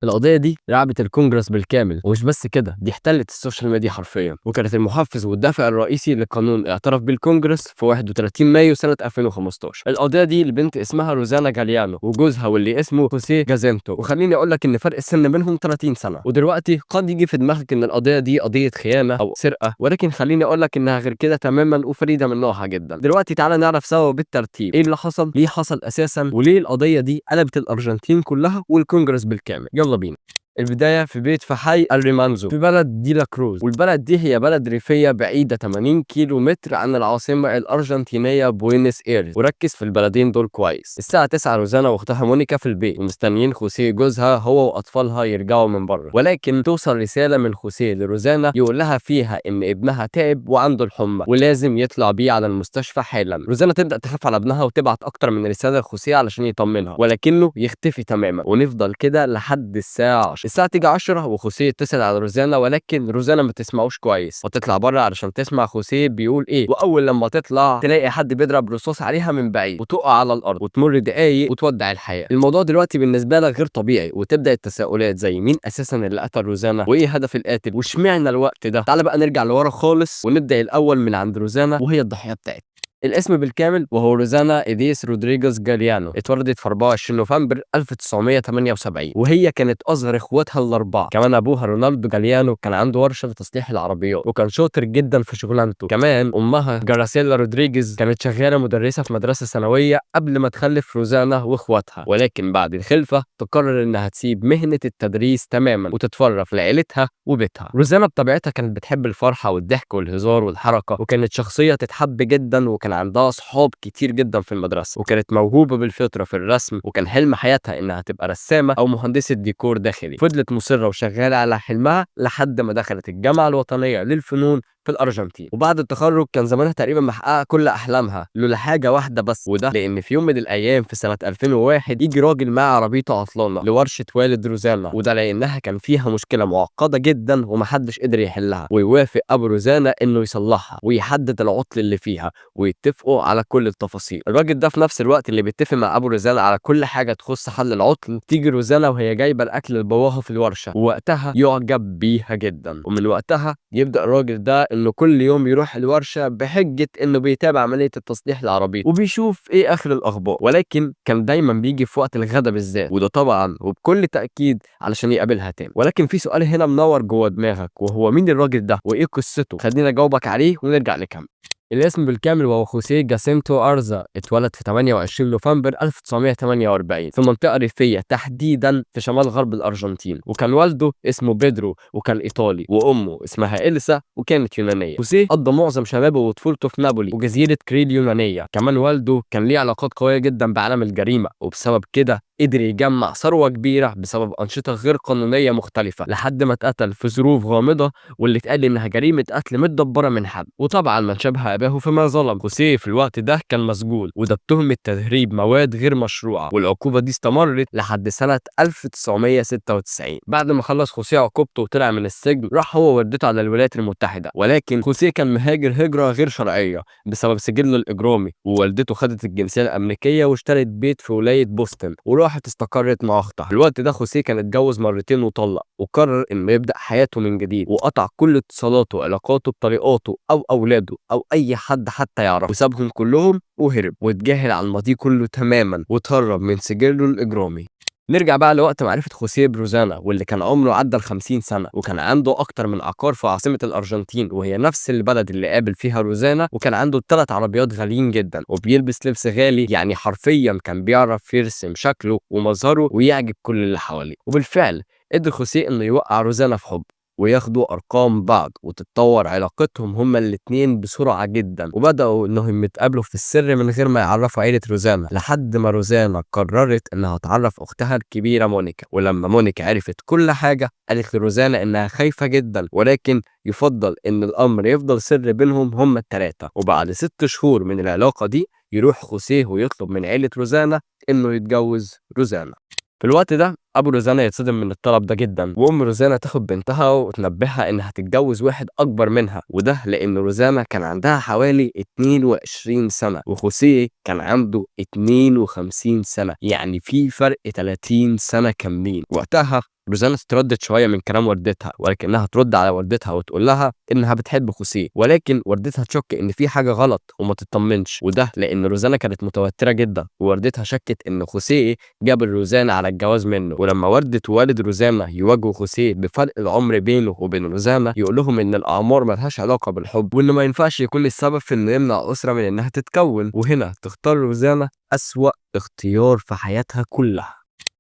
القضية دي رعبت الكونجرس بالكامل، ومش بس كده، دي احتلت السوشيال ميديا حرفيا، وكانت المحفز والدافع الرئيسي لقانون اعترف بيه الكونجرس في 31 مايو سنة 2015. القضية دي لبنت اسمها روزانا جاليانو وجوزها واللي اسمه خوسيه جازينتو، وخليني اقول لك ان فرق السن بينهم 30 سنة. ودلوقتي قد يجي في دماغك ان القضية دي قضية خيانة او سرقة، ولكن خليني اقول لك انها غير كده تماما وفريدة من نوعها جدا. دلوقتي تعالى نعرف سوا بالترتيب ايه اللي حصل، ليه حصل اساسا، وليه القضية دي قلبت الارجنتين كلها والكونجرس بالكامل. يلا بينا. البداية في بيت في حي الريمانزو في بلد ديلا كروز، والبلد دي هي بلد ريفية بعيدة 80 كيلو متر عن العاصمة الأرجنتينية بوينس إيرس. وركز في البلدين دول كويس. الساعة 9 روزانا واختها مونيكا في البيت ومستنيين خوسيه جوزها هو وأطفالها يرجعوا من بره، ولكن توصل رسالة من خوسيه لروزانا يقول لها فيها إن ابنها تعب وعنده الحمى ولازم يطلع بيه على المستشفى حالا. روزانا تبدأ تخاف على ابنها وتبعت أكتر من رسالة لخوسيه علشان يطمنها، ولكنه يختفي تماما، ونفضل كده لحد الساعة 10. الساعة تيجي 10 وخوسيه يتصل على روزانا، ولكن روزانا ما تسمعوش كويس وتطلع بره علشان تسمع خوسيه بيقول ايه. واول لما تطلع تلاقي حد بيضرب رصاص عليها من بعيد وتقع على الارض، وتمر دقايق وتودع الحياة. الموضوع دلوقتي بالنسبة لها غير طبيعي، وتبدأ التساؤلات زي مين اساسا اللي قتل روزانا، وايه هدف القاتل، واشمعنى الوقت ده. تعال بقى نرجع لورا خالص ونبدأ الاول من عند روزانا وهي الضحية بتاعتها. الاسم بالكامل وهو روزانا إيديس رودريجيز جاليانو. اتولدت في 24 نوفمبر 1978، وهي كانت اصغر اخواتها الاربعه. كمان ابوها رونالدو جاليانو كان عنده ورشه لتصليح العربيات وكان شاطر جدا في شغلانته. كمان امها جراسيلا رودريجيز كانت شغاله مدرسه في مدرسه ثانويه قبل ما تخلف روزانا واخواتها، ولكن بعد الخلفه تقرر انها تسيب مهنه التدريس تماما وتتفرغ لعيلتها وبيتها. روزانا بطبيعتها كانت بتحب الفرحه والضحك والهزار والحركه، وكانت شخصيه تتحب جدا، وكان عندها اصحاب كتير جدا في المدرسه، وكانت موهوبه بالفطره في الرسم، وكان حلم حياتها انها تبقى رسامه او مهندسه ديكور داخلي. فضلت مصره وشغاله على حلمها لحد ما دخلت الجامعه الوطنيه للفنون في الارجنتين. وبعد التخرج كان زمانها تقريبا محققه كل احلامها لولا حاجه واحده بس، وده لان في يوم من الايام في سنه 2001 يجي راجل معاه عربيته عطلانه لورشه والد روزانا، وده لانها كان فيها مشكله معقده جدا ومحدش قدر يحلها، ويوافق ابو روزانا انه يصلحها ويحدد العطل اللي فيها ويتفقوا على كل التفاصيل. الراجل ده في نفس الوقت اللي بيتفق مع ابو روزانا على كل حاجه تخص حل العطل، تيجي روزانا وهي جايبه الاكل لباباها في الورشه، ووقتها يعجب بيها جدا. ومن وقتها يبدا الراجل ده انه كل يوم يروح الورشه بحجه انه بيتابع عمليه التصليح العربيه وبيشوف ايه اخر الاخبار، ولكن كان دايما بيجي في وقت الغداء بالذات، وده طبعا وبكل تاكيد علشان يقابلها تاني. ولكن في سؤال هنا منور جوه دماغك، وهو مين الراجل ده وايه قصته؟ خلينا اجاوبك عليه ونرجع نكمل. الاسم بالكامل وهو خوسيه جاسينتو أرزا. اتولد في 28 نوفمبر 1948 في منطقة ريفية تحديدا في شمال غرب الأرجنتين، وكان والده اسمه بيدرو وكان إيطالي، وأمه اسمها إلسا وكانت يونانية. خوسيه قضى معظم شبابه وطفولته في نابولي وجزيرة كريل اليونانية. كمان والده كان ليه علاقات قوية جدا بعالم الجريمة، وبسبب كده قدر يجمع ثروة كبيرة بسبب أنشطة غير قانونية مختلفة لحد ما اتقتل في ظروف غامضة، واللي اتقال إنها جريمة قتل متدبرة من حد. وطبعا من شبه أباه فيما ظلم. خوسيه في الوقت ده كان مسجون، وده بتهمة تهريب مواد غير مشروعة، والعقوبة دي استمرت لحد سنة 1996. بعد ما خلص خوسيه عقوبته وطلع من السجن، راح هو ووالدته على الولايات المتحدة، ولكن خوسيه كان مهاجر هجرة غير شرعية بسبب سجله الإجرامي، ووالدته خدت الجنسية الأمريكية واشترت بيت في ولاية بوسطن وراحت استقرت مع اختها. في الوقت ده خوسيه كان اتجوز مرتين وطلق، وقرر انه يبدا حياته من جديد، وقطع كل اتصالاته وعلاقاته بطريقاته او اولاده او اي حد حتى يعرف، وسابهم كلهم وهرب واتجاهل عن الماضي كله تماما وتهرب من سجله الاجرامي. نرجع بقى لوقت معرفة خوسيه بروزانا، واللي كان عمره عدى ال50 سنة، وكان عنده أكتر من عقار في عاصمة الأرجنتين وهي نفس البلد اللي قابل فيها روزانا، وكان عنده 3 عربيات غاليين جدا وبيلبس لبس غالي، يعني حرفيا كان بيعرف يرسم شكله ومظهره ويعجب كل اللي حواليه. وبالفعل قدر خوسيه إنه يوقع روزانا في حب وياخدوا ارقام بعض، وتتطور علاقتهم هما الاتنين بسرعه جدا، وبداوا انهم يتقابلوا في السر من غير ما يعرفوا عيله روزانا، لحد ما روزانا قررت انها تعرف اختها الكبيره مونيكا. ولما مونيكا عرفت كل حاجه قالت لروزانا انها خايفه جدا، ولكن يفضل ان الامر يفضل سر بينهم هما الثلاثه. وبعد 6 شهور من العلاقه دي يروح خوسيه ويطلب من عيله روزانا انه يتجوز روزانا. في الوقت ده ابو روزانا يتصدم من الطلب ده جدا، وام روزانا تاخد بنتها وتنبهها انها تتجوز واحد اكبر منها، وده لان روزانا كان عندها حوالي 22 سنه وخوسيه كان عنده 52 سنه، يعني في فرق 30 سنه كاملين. وقتها روزانا اتردت شويه من كلام والدتها، ولكنها ترد على والدتها وتقول لها انها بتحب خوسيه، ولكن والدتها تشك ان في حاجه غلط وما تطمنش، وده لان روزانا كانت متوتره جدا، ووالدتها شكت ان خوسيه جاب روزانا على الجواز منه. ولما والدة ووالد روزانا يواجهوا خوسيه بفرق العمر بينه وبين روزانا، يقول لهم ان الاعمار ملهاش علاقه بالحب، وانه ما ينفعش يكون السبب في انه يمنع اسره من انها تتكون. وهنا تختار روزانا اسوأ اختيار في حياتها كلها.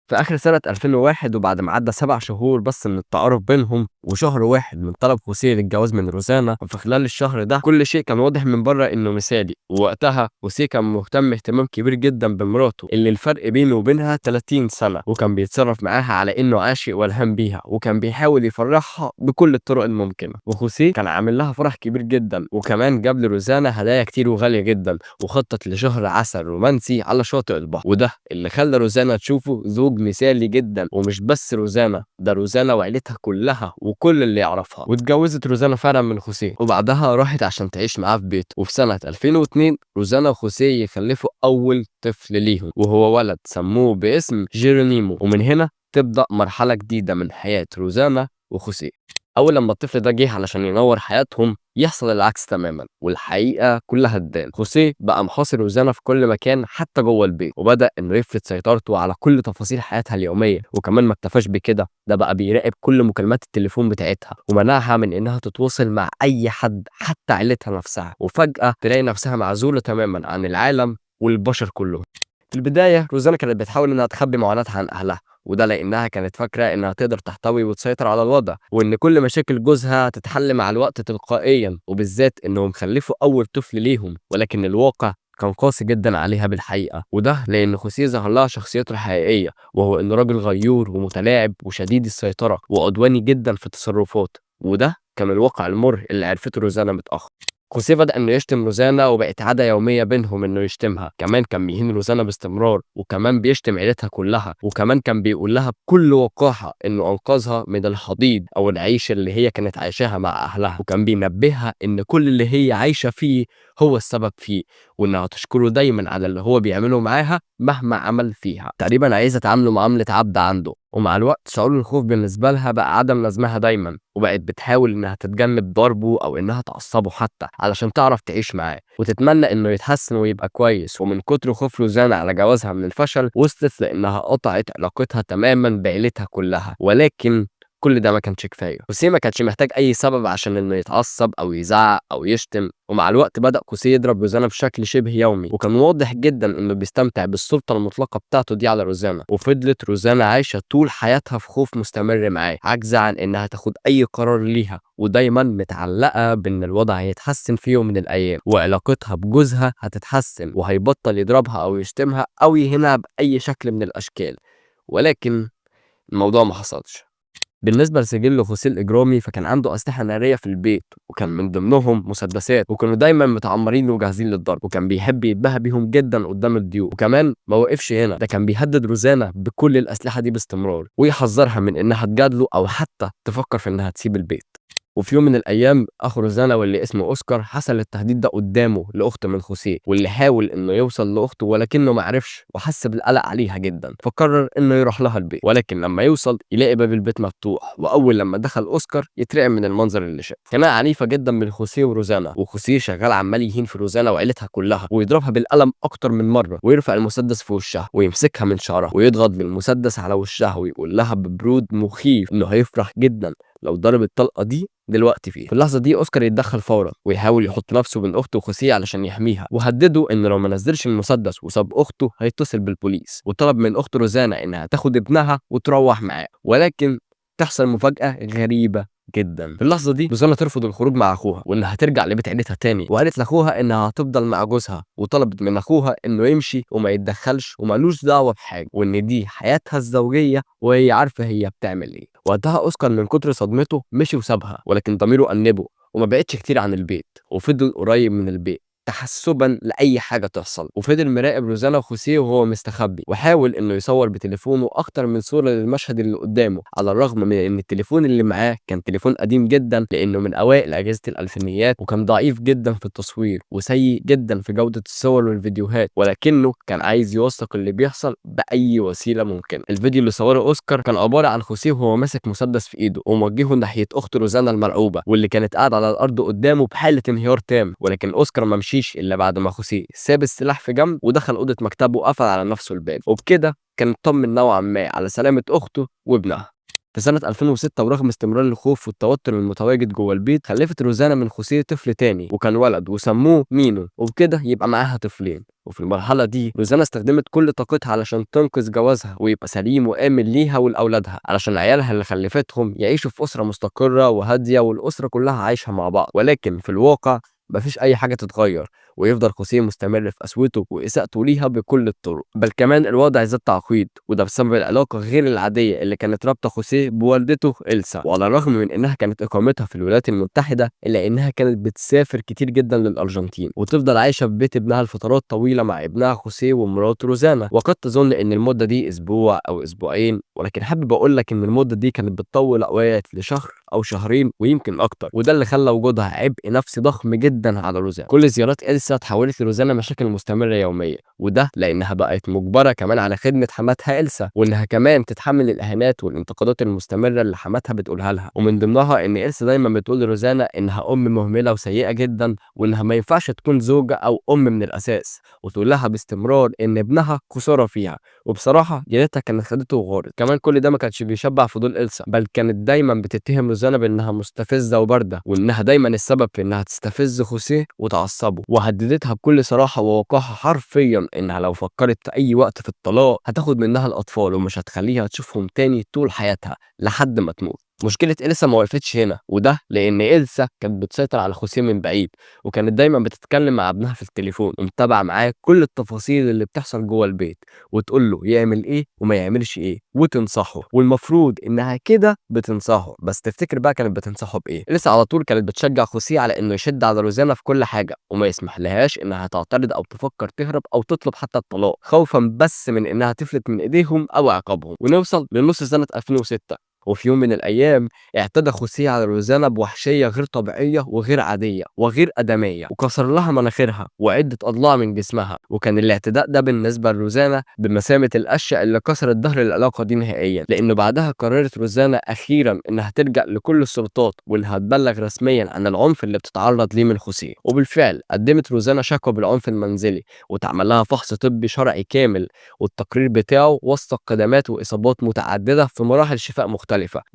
في آخر سنة 2001 وبعد ما عدى 7 شهور بس من التعارف بينهم وشهر واحد من طلب خوسيه للجواز من روزانا، وفي خلال الشهر ده كل شيء كان واضح من بره إنه مثالي. ووقتها خوسيه كان مهتم اهتمام كبير جدا بمراته اللي الفرق بينه وبينها 30 سنة، وكان بيتصرف معاها على إنه عاشق والهام بيها، وكان بيحاول يفرحها بكل الطرق الممكنة. وخوسيه كان عامل لها فرح كبير جدا، وكمان جاب لروزانا هدايا كتير وغالية جدا، وخطط لشهر عسل رومانسي على شاطئ البحر، وده اللي خلى روزانا تشوفه زوج مثالي جدا. ومش بس روزانا، ده روزانا وعيلتها كلها وكل اللي يعرفها. واتجوزت روزانا فعلا من خوسيه، وبعدها راحت عشان تعيش معاه في بيته. وفي سنة 2002 روزانا وخوسيه يخلفوا أول طفل ليهم، وهو ولد سموه باسم جيرونيمو. ومن هنا تبدأ مرحلة جديدة من حياة روزانا وخوسيه. أول لما الطفل ده جه علشان ينور حياتهم، يحصل العكس تماما، والحقيقة كلها تبان. خوسيه بقى محاصر روزانا في كل مكان حتى جوه البيت، وبدأ إنه يفرض سيطرته على كل تفاصيل حياتها اليومية. وكمان ما اكتفاش بكده، ده بقى بيراقب كل مكالمات التليفون بتاعتها، ومنعها من إنها تتواصل مع أي حد حتى عيلتها نفسها. وفجأة تلاقي نفسها معزولة تماما عن العالم والبشر كلهم. في البداية روزانا كانت بتحاول إنها تخبي معاناتها عن أهلها، وده لأنها كانت فاكرة إنها تقدر تحتوي وتسيطر على الوضع، وإن كل مشاكل جوزها تتحل مع الوقت تلقائيا، وبالذات إنهم خلفوا أول طفل ليهم. ولكن الواقع كان قاسي جدا عليها بالحقيقة، وده لأن خوسيه ظهر لها شخصيته الحقيقية، وهو إنه راجل غيور ومتلاعب وشديد السيطرة وعدواني جدا في التصرفات. وده كان الواقع المر اللي عرفته روزانا متأخر. خوسيه بدأ إنه يشتم روزانا، وبقت عادة يومية بينهم إنه يشتمها. كمان كان بيهين روزانا باستمرار، وكمان بيشتم عيلتها كلها، وكمان كان بيقول لها بكل وقاحة إنه أنقذها من الحضيض أو العيشة اللي هي كانت عايشاها مع أهلها، وكان بينبهها إن كل اللي هي عايشة فيه هو السبب فيه، وإنها تشكره دايما على اللي هو بيعمله معاها مهما عمل فيها. تقريبا عايزة تعامله معاملة عبد عنده. ومع الوقت شعور الخوف بالنسبة لها بقى عدم لازمها دايما، وبقت بتحاول انها تتجنب ضربه او انها تعصبه حتى علشان تعرف تعيش معاه، وتتمنى انه يتحسن ويبقى كويس. ومن كتر خوف روزانا على جوازها من الفشل، وصلت لانها قطعت علاقتها تماما بعيلتها كلها. ولكن كل ده ما كانش كفايه. خوسيه ما كانش محتاج اي سبب عشان انه يتعصب او يزعق او يشتم. ومع الوقت بدأ خوسيه يضرب روزانا بشكل شبه يومي، وكان واضح جدا انه بيستمتع بالسلطه المطلقه بتاعته دي على روزانا. وفضلت روزانا عايشه طول حياتها في خوف مستمر معاه، عاجزه عن انها تاخد اي قرار ليها، ودايما متعلقه بان الوضع هيتحسن في يوم من الايام، وعلاقتها بجوزها هتتحسن، وهيبطل يضربها او يشتمها او يهينها باي شكل من الاشكال. ولكن الموضوع ما حصلش. بالنسبة لسجل خوسيه الإجرامي، فكان عنده أسلحة نارية في البيت، وكان من ضمنهم مسدسات، وكانوا دايما متعمرين وجاهزين للضرب، وكان بيحب يتباهى بيهم جدا قدام الضيوف. وكمان ما وقفش هنا، ده كان بيهدد روزانا بكل الأسلحة دي باستمرار، ويحذرها من إنها تجادله أو حتى تفكر في إنها تسيب البيت. وفي يوم من الايام اخو روزانا واللي اسمه اوسكار حصل التهديد ده قدامه لاخت من خوسيه، واللي حاول انه يوصل لاخته ولكنه ما عرفش، وحس بالقلق عليها جدا، فقرر انه يروح لها البيت. ولكن لما يوصل يلاقي باب البيت مفتوح، واول لما دخل اوسكار يترعب من المنظر اللي شافه. خناقه عنيفه جدا من خوسيه وروزانا، وخوسيه شغال عمال يهين في روزانا وعيلتها كلها، ويضربها بالقلم اكتر من مره، ويرفع المسدس في وشها ويمسكها من شعرها ويضغط بالمسدس على وشها، ويقول لها ببرود مخيف انه هيفرح جدا لو ضرب الطلقه دي دلوقتي فيه. في اللحظه دي اوسكار يتدخل فورا، ويحاول يحط نفسه بين اخته وخوسيه علشان يحميها، وهدده ان لو ما نزلش المسدس وساب اخته هيتصل بالبوليس، وطلب من اخته روزانا انها تاخد ابنها وتروح معاه. ولكن تحصل مفاجاه غريبه جدا. في اللحظه دي روزانا ترفض الخروج مع اخوها، وانها ترجع لبيت عيلتها تاني، وقالت لاخوها انها هتفضل مع جوزها، وطلبت من اخوها انه يمشي وما يتدخلش ومالوش دعوه بحاجه، وان دي حياتها الزوجيه وهي عارفه هي بتعمل ايه. وقتها اوسكار من كتر صدمته مشي وسابها، ولكن ضميره أنبه وما بعدش كتير عن البيت، وفضل قريب من البيت تحسبا لاي حاجه تحصل. وفضل مراقب روزانا وخوسيه وهو مستخبي، وحاول انه يصور بتليفونه اكتر من صوره للمشهد اللي قدامه، على الرغم من ان التليفون اللي معاه كان تليفون قديم جدا لانه من اوائل اجهزه الالفينيات، وكان ضعيف جدا في التصوير وسيء جدا في جوده الصور والفيديوهات، ولكنه كان عايز يوثق اللي بيحصل باي وسيله ممكنه. الفيديو اللي صوره اوسكار كان عباره عن خوسيه وهو ماسك مسدس في ايده وموجهه ناحيه اخت روزانا المرعوبه، واللي كانت قاعده على الارض قدامه بحاله انهيار تام. ولكن اوسكار ما مشيش الا بعد ما خوسيه ساب السلاح في جنب ودخل اوضه مكتبه وقفل على نفسه الباب، وبكده كان اطمن نوعا ما على سلامه اخته وابنها. في سنة 2006، ورغم استمرار الخوف والتوتر المتواجد جوه البيت، خلفت روزانا من خوسيه طفل تاني وكان ولد وسموه مينو، وبكده يبقى معاها طفلين. وفي المرحلة دي روزانا استخدمت كل طاقتها علشان تنقذ جوازها ويبقى سليم وآمن ليها ولأولادها، علشان عيالها اللي خلفتهم يعيشوا في أسرة مستقرة وهادية والأسرة كلها عايشة مع بعض. ولكن في الواقع مفيش أي حاجة تتغير، ويفضل خوسيه مستمر في قسوته وإساءته ليها بكل الطرق. بل كمان الوضع زاد تعقيد، وده بسبب العلاقة غير العادية اللي كانت رابطة خوسيه بوالدته إلسا. وعلى الرغم من إنها كانت إقامتها في الولايات المتحدة، إلا إنها كانت بتسافر كتير جدا للأرجنتين وتفضل عايشة في بيت ابنها لفترات طويلة مع ابنها خوسيه ومراته روزانا. وقد تظن إن المدة دي أسبوع أو أسبوعين، ولكن حابب أقول لك إن المدة دي كانت بتطول أوقات لشهر أو شهرين ويمكن أكتر، وده اللي خلى وجودها عبء نفسي ضخم جدا على روزانا. كل زيارات إلسا تحولت لروزانا مشاكل مستمرة يومية، وده لأنها بقت مجبرة كمان على خدمة حماتها إلسا، وإنها كمان تتحمل الإهانات والانتقادات المستمرة اللي حماتها بتقولها لها. ومن ضمنها إن إلسا دايما بتقول لروزانا إنها أم مهملة وسيئة جدا، وإنها ما ينفعش تكون زوجة أو أم من الأساس، وتقول لها باستمرار إن ابنها خسارة فيها. وبصراحة يا ريتها كانت خدته وغارت. كمان كل ده ما كانش بيشبع فضول إلسا، بل كانت دايما بتتهم روزانا بإنها مستفزة وباردة، وإنها دايما السبب في إنها تستفز خوسيه وتعصبه. وهددتها بكل صراحة ووقاحة حرفيا إنها لو فكرت في أي وقت في الطلاق هتاخد منها الأطفال ومش هتخليها تشوفهم تاني طول حياتها لحد ما تموت. مشكلة إلسا ما وقفتش هنا، وده لأن إلسا كانت بتسيطر على خوسيه من بعيد، وكانت دايما بتتكلم مع ابنها في التليفون ومتابعة معاه كل التفاصيل اللي بتحصل جوه البيت، وتقول له يعمل إيه وما يعملش إيه وتنصحه. والمفروض إنها كده بتنصحه، بس تفتكر بقى كانت بتنصحه بإيه؟ إلسا على طول كانت بتشجع خوسيه على إنه يشد على روزانا في كل حاجة وما يسمح لهاش إنها تعترض أو تفكر تهرب أو تطلب حتى الطلاق، خوفا بس من إنها تفلت من إيديهم أو عقابهم. ونوصل لنص سنة 2006، وفي يوم من الأيام اعتدى خوسيه على روزانا بوحشية غير طبيعية وغير عادية وغير آدمية، وكسر لها مناخيرها وعدة أضلاع من جسمها. وكان الاعتداء ده بالنسبة لروزانا بمثابة القشة اللي كسرت ظهر العلاقة دي نهائيا، لأنه بعدها قررت روزانا أخيرا إنها تلجأ لكل السلطات وإنها تبلغ رسميا عن العنف اللي بتتعرض ليه من خوسيه. وبالفعل قدمت روزانا شكوى بالعنف المنزلي وتعمل لها فحص طبي شرعي كامل، والتقرير بتاعه وثق قدمات وإصابات متعددة في مراحل شفاء مختلفة،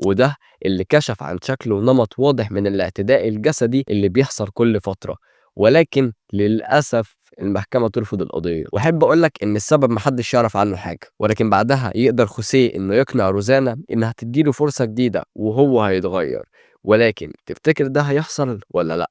وده اللي كشف عن شكل ونمط واضح من الاعتداء الجسدي اللي بيحصل كل فترة. ولكن للأسف المحكمة ترفض القضية. وأحب أقولك إن السبب محدش يعرف عنه حاجة، ولكن بعدها يقدر خوسيه إنه يقنع روزانا إنها تديله فرصة جديدة وهو هيتغير. ولكن تفتكر ده هيحصل ولا لأ؟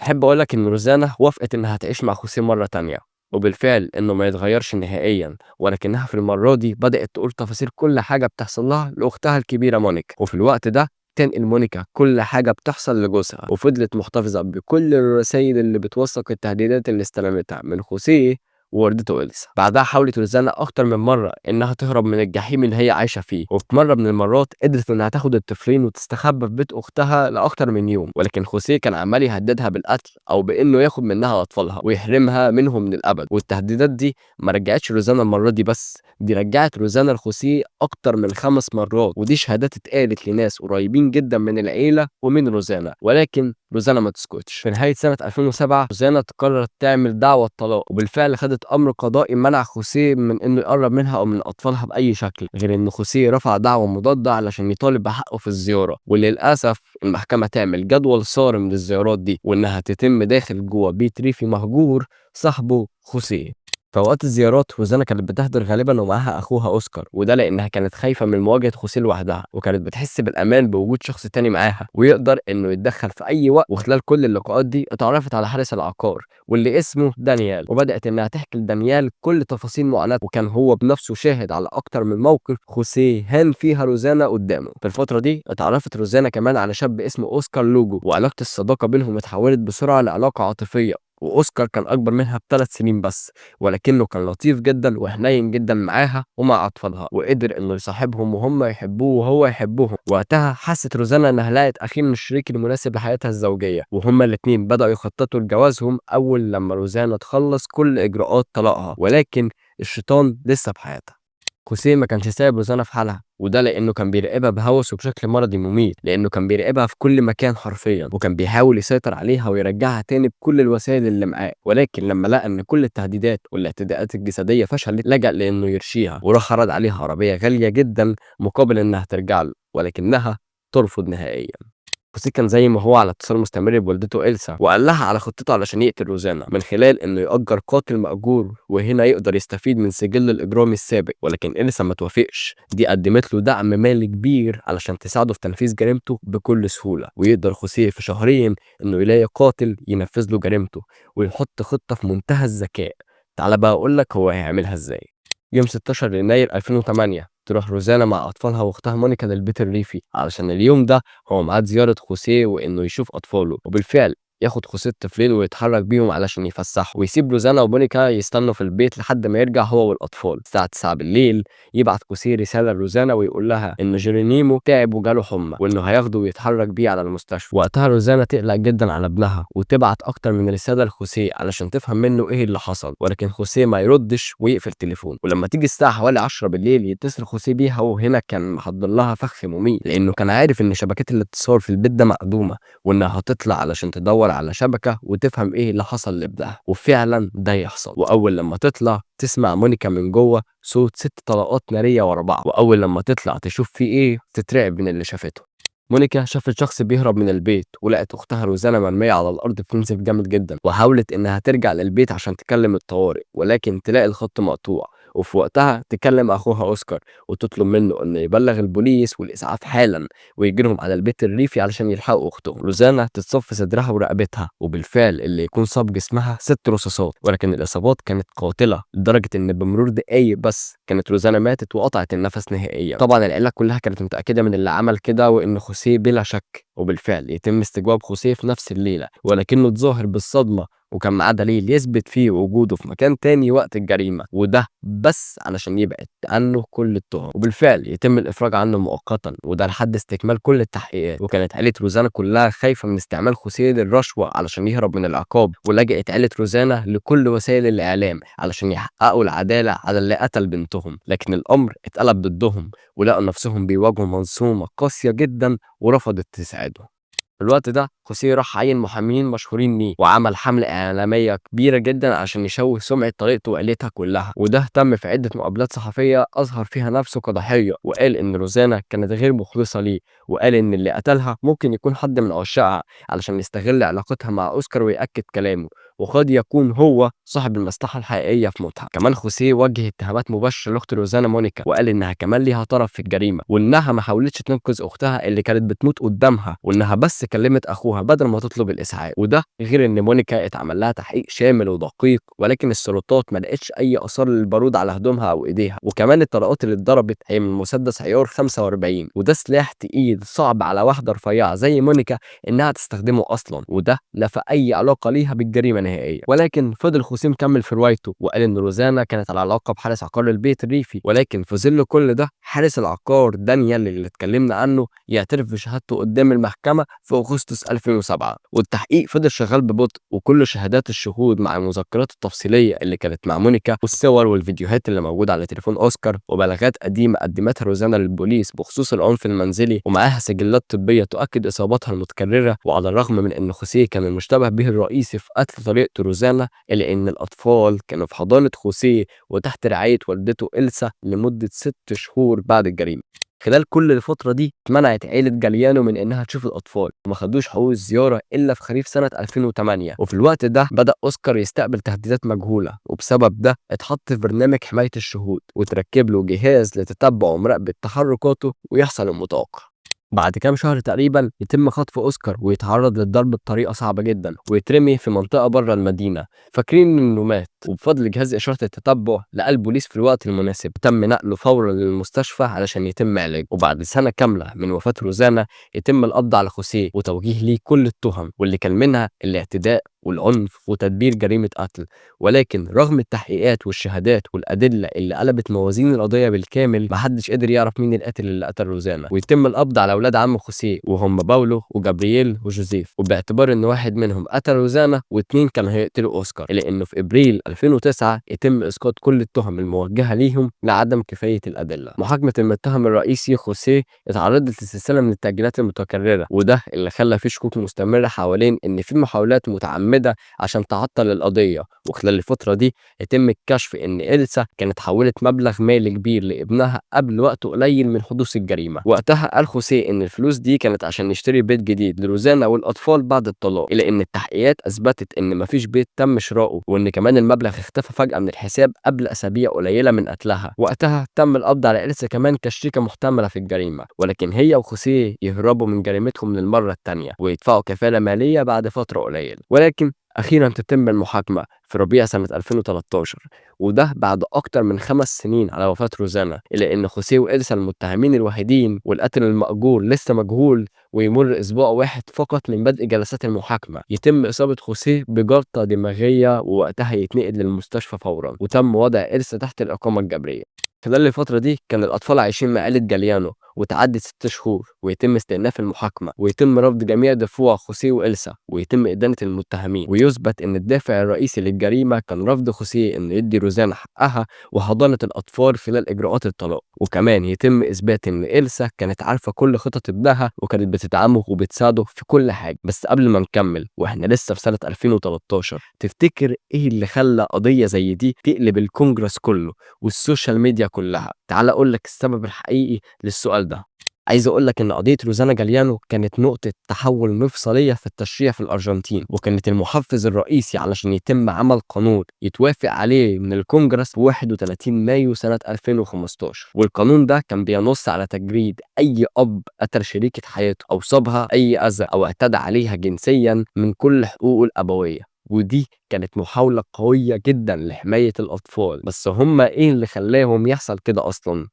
أحب أقولك إن روزانا وافقت إنها تعيش مع خوسيه مرة تانية، وبالفعل إنه ما يتغيرش نهائيا، ولكنها في المرة دي بدأت تقول تفاصيل كل حاجة بتحصل لها لأختها الكبيرة مونيكا، وفي الوقت ده تنقل مونيكا كل حاجة بتحصل لجوزها، وفضلت محتفظة بكل الرسائل اللي بتوثق التهديدات اللي استلمتها من خوسيه ووالدته إلسا. بعدها حاولت روزانا أكتر من مرة إنها تهرب من الجحيم اللي هي عايشة فيه، وفي مرة من المرات قدرت إنها تاخد الطفلين وتستخبى في بيت أختها لأكتر من يوم، ولكن خوسيه كان عمال يهددها بالقتل أو بإنه ياخد منها أطفالها ويحرمها منهم للأبد. والتهديدات دي ما رجعتش روزانا المرة دي بس، دي رجعت روزانا لخوسيه أكتر من 5 مرات، ودي شهادات اتقالت لناس قريبين جدا من العيلة ومن روزانا. ولكن روزانا ما تسكتش. في نهاية سنة 2007 روزانا قررت تعمل دعوة طلاق، وبالفعل خدت أمر قضائي منع خوسيه من إنه يقرب منها أو من أطفالها بأي شكل، غير إن خوسيه رفع دعوة مضادة علشان يطالب بحقه في الزيارة. وللأسف المحكمة تعمل جدول صارم للزيارات دي، وإنها تتم داخل جوه بيت ريفي مهجور صاحبه خوسيه. في اوقات الزيارات روزانا كانت بتحضر غالبا ومعاها اخوها اوسكار، وده لانها كانت خايفه من مواجهه خوسيه لوحدها، وكانت بتحس بالامان بوجود شخص تاني معاها ويقدر انه يتدخل في اي وقت. وخلال كل اللقاءات دي اتعرفت على حارس العقار واللي اسمه دانيال، وبدات انها تحكي لدانيال كل تفاصيل معاناته، وكان هو بنفسه شاهد على اكتر من موقف خوسيه هان فيها روزانا قدامه. في الفتره دي اتعرفت روزانا كمان على شاب اسمه اوسكار لوجو، وعلاقه الصداقه بينهم اتحولت بسرعه لعلاقه عاطفيه، وأوسكار كان أكبر منها ب3 سنين بس، ولكنه كان لطيف جدا وحنين جدا معاها ومع أطفالها، وقدر إنه يصاحبهم وهم يحبوه وهو يحبهم. وقتها حست روزانا إنها لقت أخيرا الشريك المناسب لحياتها الزوجية، وهما الاتنين بدأوا يخططوا لجوازهم أول لما روزانا تخلص كل إجراءات طلاقها. ولكن الشيطان لسه بحياتها. خوسيه ما كانش سايب روزانا في حالها، وده لانه كان بيراقبها بهوس وبشكل مرضي مميت، لانه كان بيراقبها في كل مكان حرفيا، وكان بيحاول يسيطر عليها ويرجعها تاني بكل الوسائل اللي معاه. ولكن لما لقى ان كل التهديدات والاعتداءات الجسديه فشلت، لجأ لانه يرشيها وراح عرض عليها عربيه غاليه جدا مقابل انها ترجع له، ولكنها ترفض نهائيا. خوسيه كان زي ما هو على اتصال مستمر بوالدته إلسا، وقال لها على خطته علشان يقتل روزانا من خلال انه يأجر قاتل مأجور، وهنا يقدر يستفيد من سجل الإجرامي السابق. ولكن إلسا ما توافقش، دي قدمت له دعم مالي كبير علشان تساعده في تنفيذ جريمته بكل سهولة، ويقدر خوسيه في شهرين انه يلاقي قاتل ينفذ له جريمته ويحط خطة في منتهى الذكاء. تعال بقى اقول لك هو هيعملها ازاي. يوم 16 يناير 2008 تروح روزانا مع أطفالها وأختها مونيكا للبيت الريفي، علشان اليوم ده هو ميعاد زيارة خوسيه وإنه يشوف أطفاله. وبالفعل ياخد خوسيه الطفلين ويتحرك بيهم علشان يفسحوا، ويسيب روزانا ومونيكا يستنوا في البيت لحد ما يرجع هو والأطفال. الساعة 9 بالليل يبعت خوسيه رسالة لروزانا ويقول لها إن جيرونيمو تعب وجاله حمى، وإنه هياخده ويتحرك بيه على المستشفى. وقتها روزانا تقلق جدا على ابنها وتبعت أكتر من رسالة لخوسيه علشان تفهم منه إيه اللي حصل، ولكن خوسيه ما يردش ويقفل تليفون. ولما تيجي الساعة حوالي 10 بالليل يتصل خوسيه بيها، وهنا كان محضر لها فخ مميت، لأنه كان عارف إن شبكات الاتصال في البيت ده مقدومة، وإنها هتطلع علشان تدور على شبكة وتفهم ايه اللي حصل لابنها. وفعلا ده يحصل، واول لما تطلع تسمع مونيكا من جوه صوت 6 طلقات نارية ورا بعض، واول لما تطلع تشوف فيه ايه تترعب من اللي شافته. مونيكا شافت شخص بيهرب من البيت، ولقت اختها روزانا مرمية على الارض بتنزف جامد جدا، وحاولت انها ترجع للبيت عشان تكلم الطوارئ، ولكن تلاقي الخط مقطوع. وفي وقتها تكلم اخوها اوسكار وتطلب منه انه يبلغ البوليس والاسعاف حالا ويجيلهم على البيت الريفي علشان يلحقوا اختهم. روزانا تتصف صدرها ورقبتها، وبالفعل اللي يكون صاب جسمها 6 رصاصات، ولكن الاصابات كانت قاتله لدرجه ان بمرور دقايق بس كانت روزانا ماتت وقطعت النفس نهائيا. طبعا العيله كلها كانت متاكده من اللي عمل كده وان خوسيه بلا شك، وبالفعل يتم استجواب خوسيه في نفس الليله، ولكنه اتظاهر بالصدمه وكان معاه دليل يثبت فيه وجوده في مكان تاني وقت الجريمة، وده بس علشان يبعد عنه كل التهم. وبالفعل يتم الإفراج عنه مؤقتا، وده لحد استكمال كل التحقيقات. وكانت عيلة روزانا كلها خايفة من استعمال خوسيه للرشوة علشان يهرب من العقاب، ولجأت عيلة روزانا لكل وسائل الإعلام علشان يحققوا العدالة على اللي قتل بنتهم. لكن الأمر اتقلب ضدهم، ولقوا نفسهم بيواجهوا منظومة قاسية جدا ورفضت تساعدهم. في الوقت ده خوسيه راح عين محامين مشهورين ليه، وعمل حملة إعلامية كبيرة جدا عشان يشوه سمعة طريقته وعيلتها كلها. وده تم في عدة مقابلات صحفية أظهر فيها نفسه كضحية، وقال إن روزانا كانت غير مخلصة ليه، وقال إن اللي قتلها ممكن يكون حد من عشاقها علشان يستغل علاقتها مع أوسكار ويأكد كلامه، وقد يكون هو صاحب المصلحة الحقيقية في موتها. كمان خوسيه وجه اتهامات مباشرة لأخت روزانا مونيكا، وقال إنها كمان ليها طرف في الجريمة، وإنها ما حاولتش تنقذ أختها اللي كانت بتموت قدامها، وإنها بس كلمت أخوها بدل ما تطلب الإسعاف. وده غير إن مونيكا اتعمل لها تحقيق شامل ودقيق، ولكن السلطات ما لقتش أي آثار للبارود على هدومها أو إيديها. وكمان الطلقات اللي اتضربت هي من مسدس عيار 45، وده سلاح تقيل صعب على واحدة رفيعة زي مونيكا إنها تستخدمه أصلا، وده لا في أي علاقة ليها بالجريمة نهائيا. ولكن فضل خوسيه مكمل في روايته، وقال ان روزانا كانت على علاقه بحارس عقار البيت الريفي، ولكن في ظل كل ده حارس العقار دانيال اللي اتكلمنا عنه يعترف بشهادته قدام المحكمه في اغسطس 2007. والتحقيق فضل شغال ببطء، وكل شهادات الشهود مع المذكرات التفصيليه اللي كانت مع مونيكا والصور والفيديوهات اللي موجوده على تليفون اوسكار وبلاغات قديمه قدمتها روزانا للبوليس بخصوص العنف المنزلي، ومعاها سجلات طبيه تؤكد اصاباتها المتكرره. وعلى الرغم من ان خوسيه كان المشتبه به الرئيسي في قتل طريقته روزانا، إلا إن الأطفال كانوا في حضانة خوسيه وتحت رعاية والدته إلسا لمدة 6 شهور بعد الجريمة. خلال كل الفترة دي اتمنعت عيلة جاليانو من إنها تشوف الأطفال، وما خدوش حقوق الزيارة إلا في خريف سنة 2008. وفي الوقت ده بدأ أوسكار يستقبل تهديدات مجهولة، وبسبب ده اتحط في برنامج حماية الشهود وتركب له جهاز لتتبع ومراقبة تحركاته ويحصل المتوقع. بعد كام شهر تقريبا يتم خطف اوسكار ويتعرض للضرب بطريقه صعبه جدا ويترمي في منطقه بره المدينه، فاكرين انه مات. وبفضل جهاز اشاره التتبع لقى البوليس في الوقت المناسب تم نقله فورا للمستشفى علشان يتم علاجه. وبعد سنه كامله من وفاه روزانا يتم القبض على خوسيه وتوجيه ليه كل التهم، واللي كان منها الاعتداء والعنف وتدبير جريمة قتل. ولكن رغم التحقيقات والشهادات والأدلة اللي قلبت موازين القضية بالكامل، محدش قدر يعرف مين القاتل اللي قتل روزانا، ويتم القبض على أولاد عم خوسيه وهم باولو وجابرييل وجوزيف، وباعتبار إن واحد منهم قتل روزانا واتنين كانوا هيقتلوا أوسكار، إلا إنه في إبريل 2009 يتم إسقاط كل التهم الموجهة ليهم لعدم كفاية الأدلة. محاكمة المتهم الرئيسي خوسيه اتعرضت لسلسلة من التأجيلات المتكررة، وده اللي خلى في شكوك مستمرة حوالين إن في محاولات متعمدة عشان تعطل القضية. وخلال الفترة دي يتم الكشف إن إلسا كانت حولت مبلغ مالي كبير لابنها قبل وقت قليل من حدوث الجريمة. وقتها قال خوسيه إن الفلوس دي كانت عشان نشتري بيت جديد لروزانا والأطفال بعد الطلاق، إلا إن التحقيقات أثبتت إن مفيش بيت تم شراؤه، وإن كمان المبلغ اختفى فجأة من الحساب قبل أسابيع قليلة من قتلها. وقتها تم القبض على إلسا كمان كشريكة محتملة في الجريمة، ولكن هي وخوسيه يهربوا من جريمتهم للمرة التانية ويدفعوا كفالة مالية بعد فترة قليلة. ولكن أخيرا تتم المحاكمة في ربيع سنة 2013، وده بعد أكتر من 5 سنين على وفاة روزانا، إلا إن خوسيه وإلسا المتهمين الوحيدين والقاتل المأجور لسه مجهول. ويمر أسبوع واحد فقط من بدء جلسات المحاكمة يتم إصابة خوسيه بجلطة دماغية، ووقتها يتنقل للمستشفى فورا، وتم وضع إلسا تحت الإقامة الجبرية. خلال الفترة دي كان الأطفال عايشين مع عيلة جاليانو، وتعدت 6 شهور ويتم استئناف المحاكمة، ويتم رفض جميع دفوع خوسيه وإلسا، ويتم إدانة المتهمين، ويثبت إن الدافع الرئيسي للجريمة كان رفض خوسيه إنه يدي روزانا حقها وحضانة الأطفال خلال إجراءات الطلاق. وكمان يتم إثبات إن إلسا كانت عارفة كل خطط ابنها وكانت بتدعمه وبتساعده في كل حاجة. بس قبل ما نكمل وإحنا لسه في سنة 2013، تفتكر إيه اللي خلى قضية زي دي تقلب الكونجرس كله والسوشيال ميديا كلها؟ تعال أقول لك السبب الحقيقي للسؤال ده. عايز اقول لك ان قضيه روزانا جاليانو كانت نقطه تحول مفصليه في التشريع في الارجنتين، وكانت المحفز الرئيسي علشان يتم عمل قانون يتوافق عليه من الكونجرس في 31 مايو سنه 2015. والقانون ده كان بينص على تجريد اي اب قتل شريكه حياته او صابها اي اذى او اعتدى عليها جنسيا من كل حقوقه الابويه. ودي كانت محاولة قوية جدا لحماية الأطفال. بس هما إيه اللي خلاهم يحصل كده أصلا؟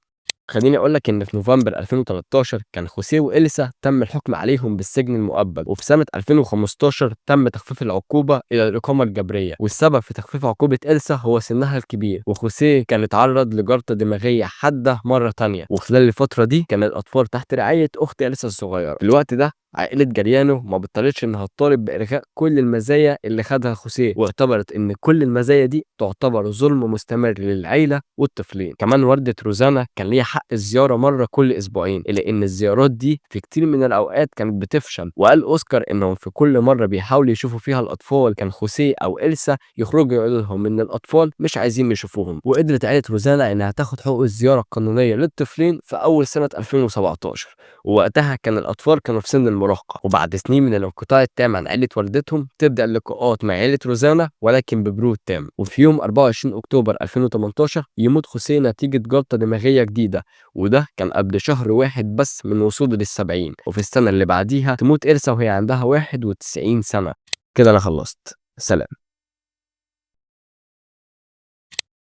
خليني اقول لك ان في نوفمبر 2013 كان خوسيه وإليسا تم الحكم عليهم بالسجن المؤبد، وفي سنة 2015 تم تخفيف العقوبة إلى الإقامة الجبرية. والسبب في تخفيف عقوبة إليسا هو سنها الكبير، وخوسيه كان اتعرض لجلطة دماغية حادة مرة تانية. وخلال الفترة دي كان الأطفال تحت رعاية أخت إليسا الصغيرة. في الوقت ده عائلة جاليانو ما بطلتش انها تطالب بإلغاء كل المزايا اللي خدها خوسيه، واعتبرت ان كل المزايا دي تعتبر ظلم مستمر للعيلة والطفلين. كمان والدة روزانا كان ليها حق الزيارة مرة كل اسبوعين، الا ان الزيارات دي في كتير من الاوقات كانت بتفشل. وقال اوسكار انهم في كل مرة بيحاولوا يشوفوا فيها الاطفال كان خوسيه او إليسا يخرجوا يقولوا لهم ان الاطفال مش عايزين يشوفوهم. وقدرت عائلة روزانا انها تاخد حقوق الزيارة القانونية للطفلين في اول سنة 2017، ووقتها كان الاطفال كانوا في سن المراهقة. وبعد سنين من الانقطاع التام عن عيلة والدتهم تبدأ اللقاءات مع عيلة روزانا، ولكن ببرود تام. وفي يوم 24 أكتوبر 2018 يموت خوسيه نتيجة جلطة دماغية جديدة، وده كان قبل شهر واحد بس من وصوله لل70. وفي السنة اللي بعديها تموت إليسا وهي عندها 91 سنة. كده أنا خلصت، سلام.